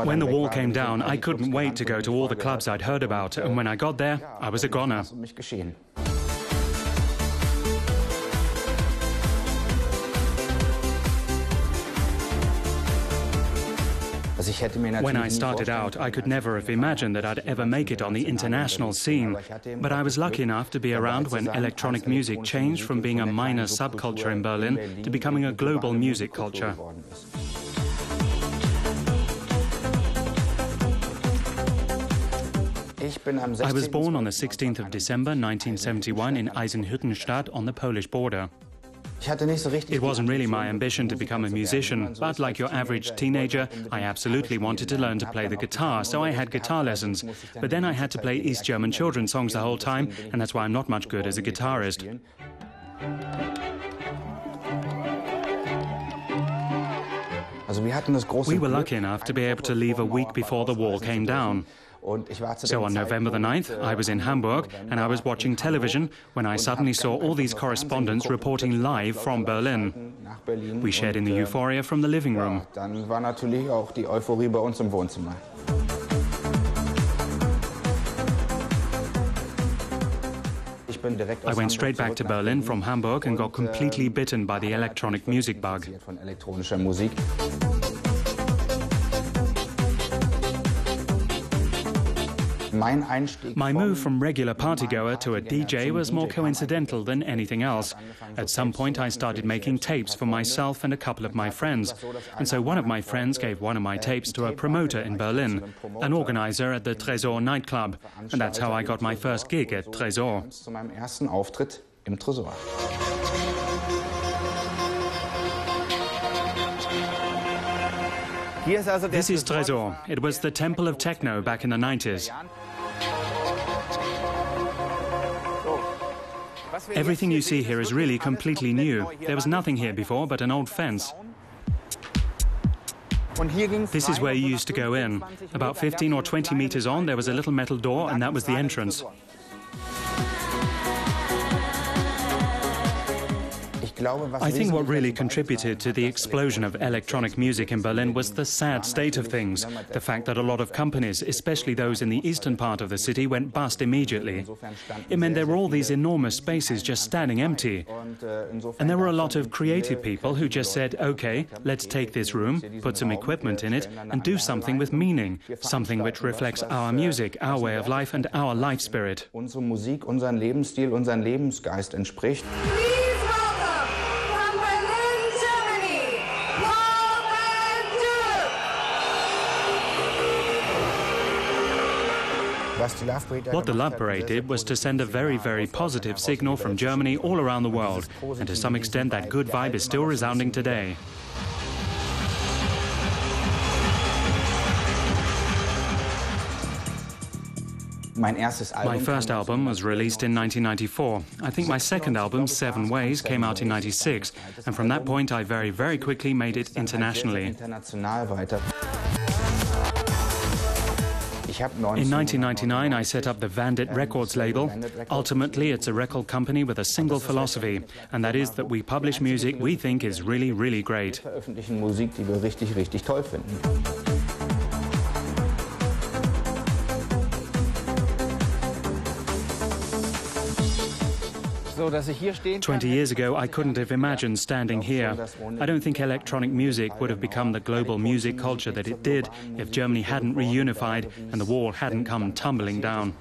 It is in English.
When the wall came down, I couldn't wait to go to all the clubs I'd heard about, and when I got there, I was a goner. When I started out, I could never have imagined that I'd ever make it on the international scene. But I was lucky enough to be around when electronic music changed from being a minor subculture in Berlin to becoming a global music culture. I was born on the 16th of December 1971 in Eisenhüttenstadt on the Polish border. It wasn't really my ambition to become a musician, but like your average teenager, I absolutely wanted to learn to play the guitar, so I had guitar lessons. But then I had to play East German children's songs the whole time, and that's why I'm not much good as a guitarist. We were lucky enough to be able to leave a week before the wall came down. So on November the 9th, I was in Hamburg and I was watching television when I suddenly saw all these correspondents reporting live from Berlin. We shared in the euphoria from the living room. I went straight back to Berlin from Hamburg and got completely bitten by the electronic music bug. My move from regular partygoer to a DJ was more coincidental than anything else. At some point I started making tapes for myself and a couple of my friends. And so one of my friends gave one of my tapes to a promoter in Berlin, an organizer at the Tresor nightclub. And that's how I got my first gig at Tresor. This is Tresor. It was the temple of techno back in the 90s. Everything you see here is really completely new. There was nothing here before but an old fence. This is where you used to go in. About 15 or 20 meters on, there was a little metal door, and that was the entrance. I think what really contributed to the explosion of electronic music in Berlin was the sad state of things. The fact that a lot of companies, especially those in the eastern part of the city, went bust immediately. It meant there were all these enormous spaces just standing empty. And there were a lot of creative people who just said, okay, let's take this room, put some equipment in it, and do something with meaning, something which reflects our music, our way of life, and our life spirit. Unsere Musik, unseren Lebensstil, unseren Lebensgeist entspricht. What the Love Parade did was to send a very, very positive signal from Germany all around the world, and to some extent that good vibe is still resounding today. My first album was released in 1994. I think my second album, 7 Ways, came out in 96, and from that point I very, very quickly made it internationally. In 1999, I set up the Van Dyk Records label. Ultimately, it's a record company with a single philosophy, and that is that we publish music we think is really, really great. So, 20 years ago, I couldn't have imagined standing here. I don't think electronic music would have become the global music culture that it did if Germany hadn't reunified and the wall hadn't come tumbling down.